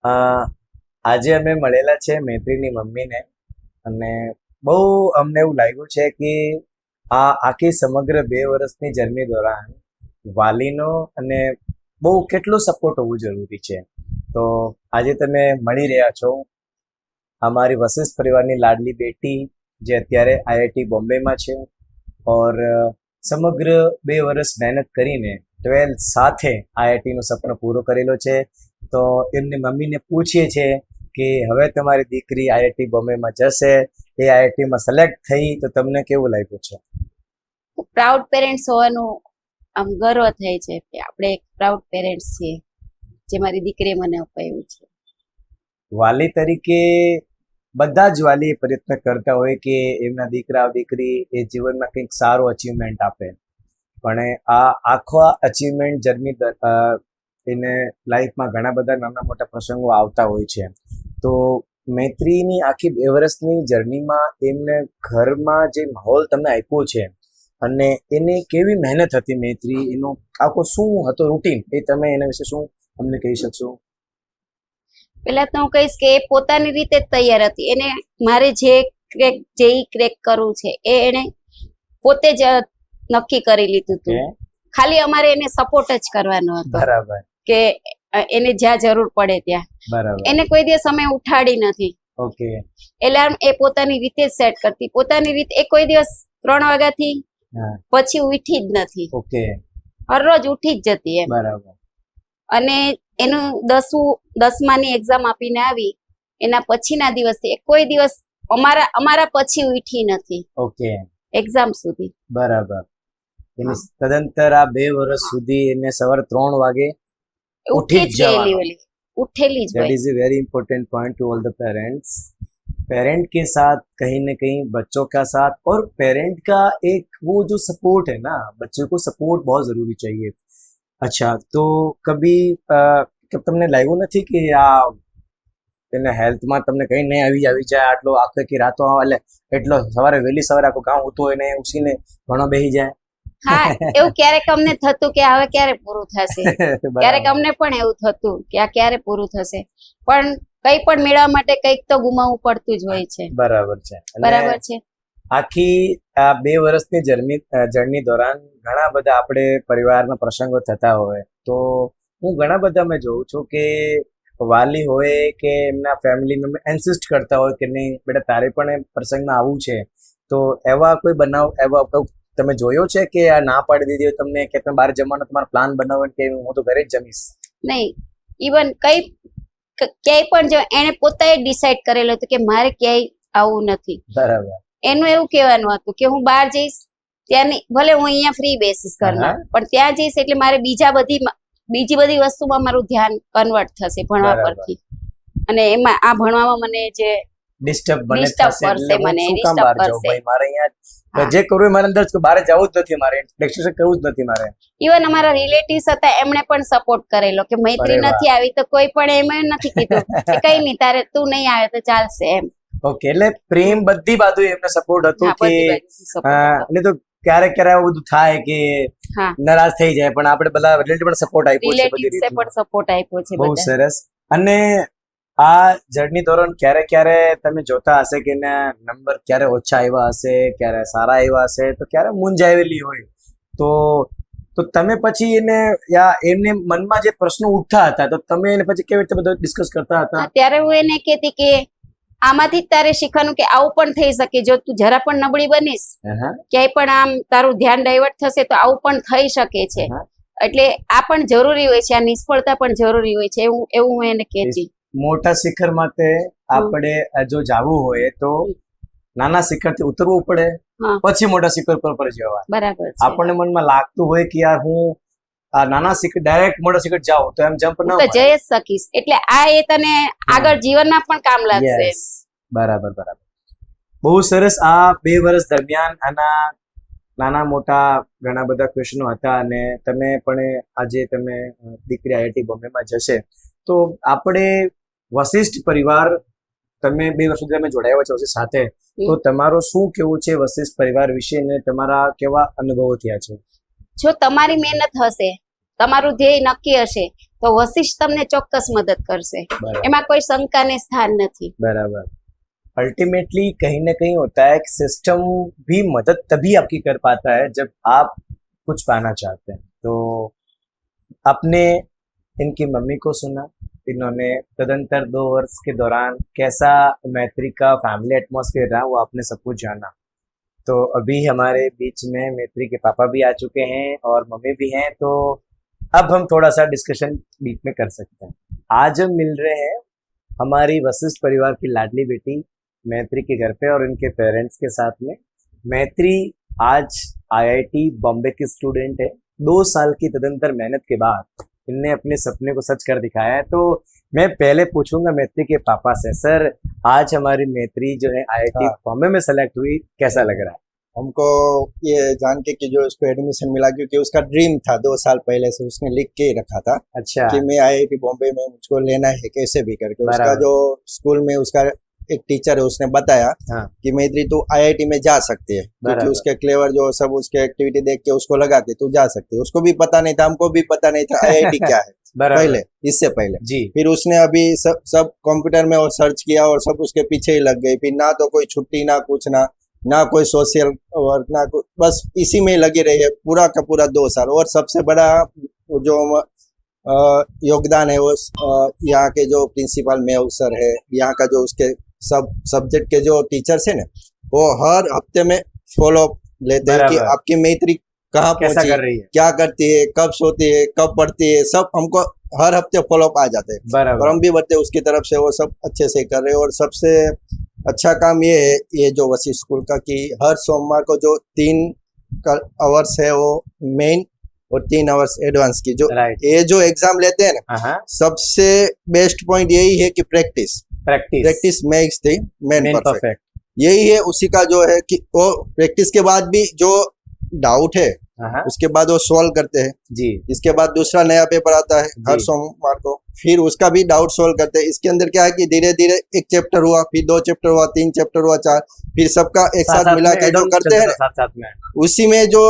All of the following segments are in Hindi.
અ, આજે અમે મળેલા છે મૈત્રીની મમ્મીને, અને બહુ અમને એવું લાગ્યું છે કે આ આખી સમગ્ર 2 વર્ષની જર્ની દોરાન વાલીનો અને બહુ કેટલો સપોર્ટ હોવું જરૂરી છે. તો આજે તમે મળી રહ્યા છો અમારી વશિષ્ઠ પરિવારની લાડલી બેટી, જે અત્યારે આઈઆઈટી બોમ્બેમાં છે, ઓર સમગ્ર 2 વર્ષ મહેનત કરીને 12th સાથે આઈઆઈટીનું સપનું પૂરું કરેલો છે. તો એમની મમ્મીને પૂછીએ છીએ કે હવે તમારી દીકરી આઈઆઈટી બોમ્બેમાં જશે, એ આઈઆઈટીમાં સિલેક્ટ થઈ, તો તમને કેવું લાગ્યું છે? પ્રાઉડ પેરેન્ટ્સ હોવાનું આમ ગર્વ થાય છે કે આપણે એક પ્રાઉડ પેરેન્ટ્સ છીએ, જે મારી દીકરીએ મને અપાવ્યું છે. વાલી તરીકે બધા જ વાલી પ્રયત્ન કરતા હોય કે એમના દીકરા દીકરી એ જીવનમાં કંઈક સારું અચીવમેન્ટ આપે, પણ આ આખો અચીવમેન્ટ જર્ની એને લાઈફમાં ઘણા બધા નાના મોટા પ્રસંગો આવતા હોય છે. તો મૈત્રીની આખી 2 વર્ષની જર્નીમાં એમને ઘરમાં જે માહોલ તમને આપ્યો છે, અને એની કેવી મહેનત હતી મૈત્રી, એનો આખો શું હતો રૂટીન, એ તમે એના વિશે શું અમને કહી શકશો? પહેલા તો હું કહીશ કે એ પોતાની રીતે જ તૈયાર હતી. એને મારે જે ક્રેક કરવું છે એ એને પોતે જ નક્કી કરી લીધું હતું. ખાલી અમારે એને સપોર્ટ જ કરવાનો હતો. બરાબર. કે એને જ્યાં જરૂર પડે ત્યાં. બરાબર. એને કોઈ દિવસ અમે ઉઠાડી નથી. ઓકે. એલાર્મ એ પોતાની રીતે જ સેટ કરતી, પોતાની રીતે. એ કોઈ દિવસ 3 વાગ્યાથી પછી ઉઠી જ નથી. ઓકે. હરરોજ ઉઠી જ જતી એમ. બરાબર. અને એનું 10માની એક્ઝામ આપીને આવી, એના પછીના દિવસથી એ કોઈ દિવસ અમારા પછી ઉઠી નથી. ઓકે. એક્ઝામ સુધી. બરાબર. એની તદંતર આ 2 વર્ષ સુધી એને સવારે 3 વાગે ઉઠી જ ગયેલી, ઓલી उठेली જ that is a very important point two all the parents. Parent के साथ कहीं न कहीं बच्चों का साथ, और पेरेंट का एक वो जो सपोर्ट है ना, बच्चे को सपोर्ट बहुत जरूरी चाहिए. अच्छा, तो कभी તમને લાગ્યું નથી કે આ એને હેલ્થમાં તમને કઈ નહીં આવી જાય, આટલો આખી રાતો એટલે એટલો સવારે વહેલી સવારે આખું કામ હોતું હોય ને ઉસીને ભણવા બેસી જાય? હા, એવું ક્યારેક અમને થતું કે હવે ક્યારે પૂરું થશે. ક્યારેક અમને પણ એવું થતું કે આ ક્યારે પૂરું થશે, પણ કઈ પણ મેળવવા માટે કઈક તો ગુમાવવું પડતું જ હોય છે. બરાબર છે. બરાબર છે. આખી આ 2 વર્ષની જર્ની દોરાન ઘણા બધા આપણે પરિવારના પ્રસંગો થતા હોય, તો હું ઘણા બધા મેં જોઉં છું કે વાલી હોય કે એમના ફેમિલી મેમ્બર ઇન્સિસ્ટ કરતા હોય કે નહીં બેટા તારે પણ એ પ્રસંગમાં આવવું છે. તો એવા કોઈ બનાવ એવા તમે જોયો છે કે આ ના પાડી દીધી હોય તમને, કે તમે બહાર જમવાનો તમારો પ્લાન બનાવો કે હું તો ઘરે જ જમીશ? નહીં, ઇવન ક્યાંય પણ જો એને પોતે ડિસાઈડ કરેલું હતું કે મારે ક્યાંય આવવું નથી. બરાબર. એનું એવું કહેવાનું હતું કે હું બહાર જઈશ ત્યાં ભલે હું અહીંયા ફ્રી બેસીસ ઘરમાં, પણ ત્યાં જઈશ એટલે મારે બીજી બધી વસ્તુમાં મારું ધ્યાન કન્વર્ટ થશે ભણવા પરથી, અને એમાં આ ભણવામાં મને જે ડિસ્ટર્બ કરશે, મને ડિસ્ટર્બ કરશે. મારે અહીંયા જે કરવું મારે અંદર બહાર જવું જ નથી, મારે લેક્ચર કરવું જ નથી મારે. ઇવન અમારા રિલેટિવ્સ હતા, એમણે પણ સપોર્ટ કરેલો કે મૈત્રી નથી આવી તો કોઈ પણ એમ નથી કીધું કે કઈ નહીં તારે તું નહીં આવે તો ચાલશે એમ. ઓકે, એટલે પ્રેમ બધી બાજુ એમને સપોર્ટ હતું કે એટલે તો ક્યારેક આવું બધું થાય કે નારાજ થઈ જાય, પણ આપણે બધા રિલેટિવ પણ સપોર્ટ આપ્યો છે, બધી રીતે સપોર્ટ આપ્યો છે. બહુ સરસ. અને આ જર્ની દોરાન ક્યારે તમે જોતા હશે કે નંબર ક્યારે ઓછા આવ્યા હશે, ક્યારે સારા આવ્યા હશે, તો ક્યારે મૂંઝાવેલી હોય, તો તમે પછી એને એમને મનમાં જે પ્રશ્નો ઉઠતા હતા, તો તમે એને પછી કેવી રીતે બધું ડિસ્કસ કરતા હતા? ત્યારે હું એને કહેતી કે આમાંથી તારે શીખવાનું કે આવું પણ થઈ શકે, જો તું જરા પણ નબળી બનીશ, ક્યાંય પણ આમ તારું ધ્યાન ડાયવર્ટ થશે તો આવું પણ થઈ શકે છે. એટલે આ પણ જરૂરી હોય છે, આ નિષ્ફળતા પણ જરૂરી હોય છે, એવું હું એને કહેતી. મોટા શિખર માટે આપણે જો જવું હોય તો નાના શિખર થી ઉતરવું પડે, પછી મોટા શિખર પર જવા. બરાબર. આપણને મનમાં લાગતું હોય કે યાર હું આ નાના શિખર ડાયરેક્ટ મોટા શિખર જાઉં તો એમ જમ્પ ન જઈ જ શકીશ, એટલે આ એ તને આગળ જીવનમાં પણ કામ લાગશે. બરાબર. બહુ સરસ. આ 2 વર્ષ દરમિયાન આના નાના મોટા ઘણા બધા ક્વેશ્ચનો હતા, અને તમે પણ આજે તમે દીકરી આઈઆઈટી બોમ્બેમાં જશે, તો આપણે વશિષ્ઠ પરિવાર તમે 2 વર્ષ સુધી તમે જોડાયા છો સાથે, તો તમારો શું કેવું છે વશિષ્ઠ પરિવાર વિશે, અને તમારા કેવા અનુભવો થયા છે? જો તમારી મહેનત હશે, તમારું ધ્યેય નક્કી હશે, તો વશિષ્ઠ તમને ચોક્કસ મદદ કરશે, बराबर એમાં કોઈ શંકાને સ્થાન નથી. बराबर। अल्टीमेटली कहीं ना कहीं होता है कि सिस्टम भी मदद तभी आपकी कर पाता है जब आप कुछ पाना चाहते हैं। तो आपने इनकी मम्मी को सुना, इन्होंने तदंतर 2 वर्ष के दौरान कैसा मैत्री का फैमिली एटमॉस्फेयर रहा वो आपने सब कुछ जाना। तो अभी हमारे बीच में मैत्री के पापा भी आ चुके हैं और मम्मी भी हैं, तो अब हम थोड़ा सा डिस्कशन बीच में कर सकते हैं। आज हम मिल रहे हैं हमारी वशिष्ठ परिवार की लाडली बेटी मैत्री के घर पे और उनके पेरेंट्स के साथ में। मैत्री आज आईआईटी बॉम्बे की स्टूडेंट है। 2 साल की तदंतर मेहनत के बाद इनने अपने सपने को सच कर दिखाया है। तो मैं पहले पूछूंगा मैत्री के पापा से, सर आज हमारी मैत्री जो है आईआईटी बॉम्बे में सेलेक्ट हुई, कैसा लग रहा है? हमको ये जान के कि जो उसको एडमिशन मिला, क्योंकि उसका ड्रीम था 2 साल पहले से, उसने लिख के रखा था अच्छा कि मैं आईआईटी बॉम्बे में मुझको लेना है कैसे भी करके। उसका बराबर। जो स्कूल में उसका एक टीचर है, उसने बताया हाँ कि मैत्री तू आईआईटी में जा सकती है, क्योंकि बराबर। उसके क्लेवर जो सब उसके एक्टिविटी देख के उसको लगा कि तू जा सकती है। उसको भी पता नहीं था, हमको भी पता नहीं था आईआईटी क्या है बराबर पहले, इससे पहले। जी फिर उसने अभी सब कंप्यूटर में और सर्च किया और सब उसके पीछे ही लग गई। फिर ना तो कोई छुट्टी, ना कुछ, ना कोई सोशल वर्क, ना कुछ, बस इसी में लगी रही है पूरा का पूरा 2 साल। और सबसे बड़ा जो योगदान है वो यहाँ के जो प्रिंसिपल मेहुल सर है, यहाँ का जो उसके सब सब्जेक्ट के जो टीचर्स है ना, वो हर हफ्ते में फॉलो लेते हैं कि बराबर। आपकी मैत्री कहाँ कैसा पहुंची, कर रही है? क्या करती है, कब सोती है, कब पढ़ती है, सब हमको हर हफ्ते फॉलो अप आ जाते हैं। और बराबर हम भी बच्चे उसकी तरफ से वो सब अच्छे से कर रहे हैं। और सबसे अच्छा काम ये है, ये जो वशिष्ठ स्कूल का, कि हर सोमवार को जो 3 आवर्स है वो मेन और 3 आवर्स एडवांस की, जो राइट ये जो एग्जाम लेते हैं ना, हाँ सबसे बेस्ट पॉइंट यही है कि practice practice makes the man main perfect. Perfect यही है उसी का जो है कि वो प्रैक्टिस के बाद भी जो डाउट है हाँ उसके बाद वो सॉल्व करते हैं। जी इसके बाद दूसरा नया पेपर आता है हर जी। सोमवार को, फिर उसका भी डाउट सोल्व करते हैं। इसके अंदर क्या है कि धीरे धीरे 1 चैप्टर हुआ, फिर 2 चैप्टर हुआ, 3 चैप्टर हुआ, 4, फिर सबका एक साथ मिला के जो करते हैं ना, साथ में उसी में जो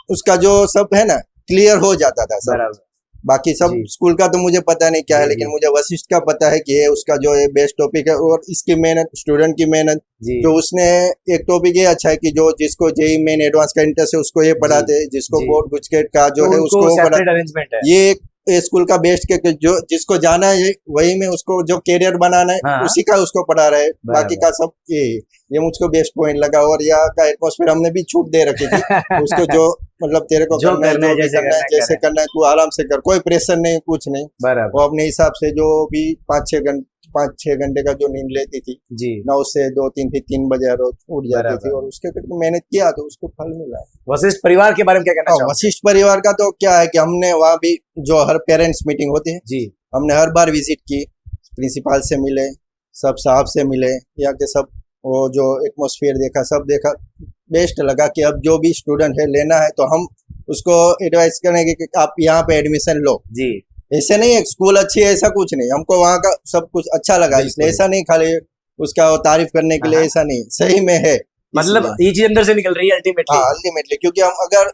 उसका जो सब है ना क्लियर हो जाता था सब। बराबर बाकी सब जी। स्कूल का तो मुझे पता नहीं क्या है, जी, लेकिन जी। मुझे वशिष्ठ का पता है कि ये उसका जो है बेस्ट टॉपिक है। और इसकी मेहनत, स्टूडेंट की मेहनत, जी जो उसने एक टॉपिक ये अच्छा है कि जो जिसको जेई मेन एडवांस का इंटरेस्ट है उसको ये पढ़ाते हैं, जिसको जी। बोर्ड गुजकेट का जो है उसको वो सेपरेट अरेंजमेंट है। ये एक स्कूल का बेस्ट के जो जिसको जाना है वही में उसको जो करियर बनाना है हाँ। उसी का उसको पढ़ा रहा है, बाकी का सब ये मुझको बेस्ट पॉइंट लगा। और यहाँ का एटमॉस्फेयर हमने भी छूट दे रखी थी उसको, जो मतलब तेरे को जो करना है, करना है, जो भी जैसे करना है, करना है, जैसे करना है तू आराम से कर, कोई प्रेशर नहीं, कुछ नहीं। बराबर वो अपने हिसाब से जो भी 5-6 घंटे का जो नींद लेती थी जी ना, उससे 2-3 फिर 3 बजे रोज उठ जाती बराबर। थी। और उसके करके मेहनत किया तो उसको फल मिला। वशिष्ठ परिवार के बारे में क्या कहना और चाहोगे? वशिष्ठ परिवार का तो क्या है कि हमने वहाँ भी जो हर पेरेंट्स मीटिंग होती है, जी हमने हर बार विजिट की, प्रिंसिपल से मिले, सब साहब से मिले, यहाँ के सब वो जो एटमॉस्फेयर देखा, सब देखा, बेस्ट लगा कि अब जो भी स्टूडेंट है लेना है तो हम उसको एडवाइस करेंगे कि आप यहाँ पे एडमिशन लो। जी ऐसे नहीं है स्कूल अच्छी है ऐसा कुछ नहीं, हमको वहाँ का सब कुछ अच्छा लगा, बिल्कुल। इसलिए ऐसा नहीं खाली उसका वो तारीफ करने के लिए, हाँ। ऐसा नहीं, सही में है। मतलब इसलिए। ये चीज अंदर से निकल रही है अल्टीमेटली। हाँ अल्टीमेटली, क्योंकि हम अगर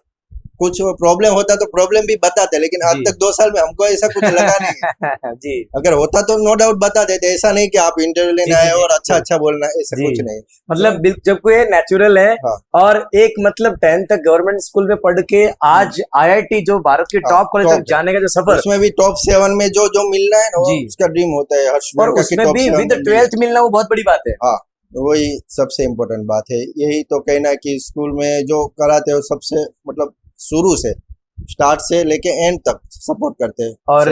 कुछ प्रॉब्लम होता तो प्रॉब्लम भी बताते, लेकिन आज जी। तक 2 साल में हमको ऐसा कुछ लगा नहीं है। जी अगर होता तो नो डाउट बता देते, ऐसा नहीं कि आप इंटरव्यू लेने जी, आए जी, और अच्छा जी। अच्छा बोलना है, ऐसा जी। कुछ नहीं। मतलब जब कोई नेचुरल है हाँ। और एक मतलब 10th तक गवर्नमेंट स्कूल में पढ़ के आज आईआईटी जो भारत के हाँ, टॉप कॉलेज top तक जाने का जो सफर, उसमें भी टॉप 7 में जो जो मिलना है ना, वो जी। उसका ड्रीम होता है हर और स्टूडेंट का कि उसमें top भी 7 विद में मिले। 12th मिलना वो बहुत बड़ी बात है। हाँ वही सबसे इम्पोर्टेंट बात है। यही तो कहना है कि स्कूल में जो कराते हो सबसे मतलब शुरू से स्टार्ट से लेके एंड तक सपोर्ट करते हैं। और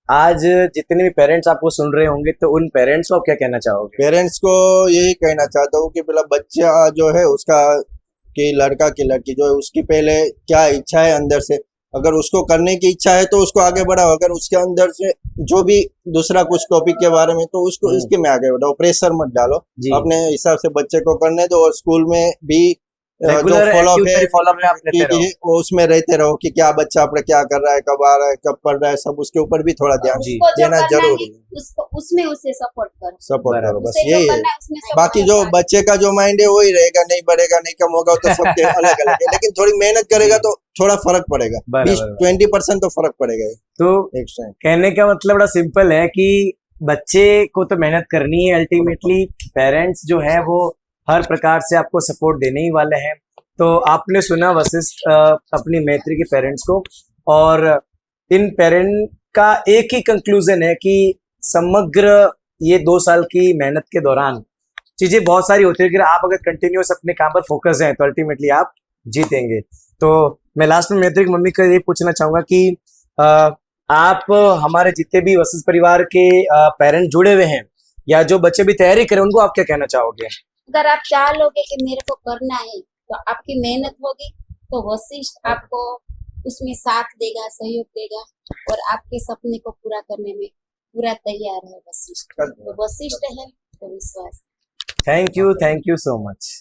आज जितने भी पेरेंट्स आपको सुन रहे होंगे तो उन पेरेंट्स को आप क्या कहना चाहोगे? पेरेंट्स को यही कहना चाहता हूँ कि पहला बच्चा जो है उसका, कि लड़का की लड़की जो है उसकी पहले क्या इच्छा है अंदर से, अगर उसको करने की इच्छा है तो उसको आगे बढ़ाओ। अगर उसके अंदर से जो भी दूसरा कुछ टॉपिक के बारे में तो उसको इसके में आगे बढ़ाओ, प्रेशर मत डालो, जी अपने हिसाब से बच्चे को करने दो। और स्कूल में भी जो रेगुलर फॉलोअप है फॉलोअप में आप लेते रहो। वो उसमें रहते रहो कि क्या बच्चा अपने क्या कर रहा है, कब आ रहा है, कब पढ़ रहा है, सब उसके ऊपर भी थोड़ा ध्यान जी। उसको जो देना करना जरूरी है है। उसको उसमें उसे सपोर्ट करो, सपोर्ट बराबर। करो, बस उसे जो यही है। करना है उसमें support बाकी जो करो। बच्चे का जो माइंड है वही रहेगा, नहीं बढ़ेगा नहीं कम होगा, वो तो सबके अलग अलग है, लेकिन थोड़ी मेहनत करेगा जी। तो थोड़ा फर्क पड़ेगा, बराबर। 20% तो फर्क पड़ेगा तो एक टाइम। कहने का मतलब बड़ा सिंपल है कि बच्चे को तो मेहनत करनी है, अल्टीमेटली पेरेंट्स जो है वो हर प्रकार से आपको सपोर्ट देने ही वाले हैं। तो आपने सुना वशिष्ठ अपनी मैत्री के पेरेंट्स को, और इन पेरेंट का एक ही कंक्लूजन है कि समग्र ये 2 साल की मेहनत के दौरान चीजें बहुत सारी होती है, कि आप अगर कंटिन्यूअस अपने काम पर फोकस हैं तो अल्टीमेटली आप जीतेंगे। तो मैं लास्ट में मैत्री की मम्मी को ये पूछना चाहूंगा कि आप हमारे जितने भी वशिष्ठ परिवार के पेरेंट जुड़े हुए हैं या जो बच्चे भी तैयारी करें, उनको आप क्या कहना चाहोगे? अगर आप चाह लोगे कि मेरे को करना है तो आपकी मेहनत होगी, तो वशिष्ठ आपको उसमें साथ देगा, सहयोग देगा और आपके सपने को पूरा करने में पूरा तैयार है वशिष्ठ। तो वशिष्ठ है तो विश्वास। Thank you so much.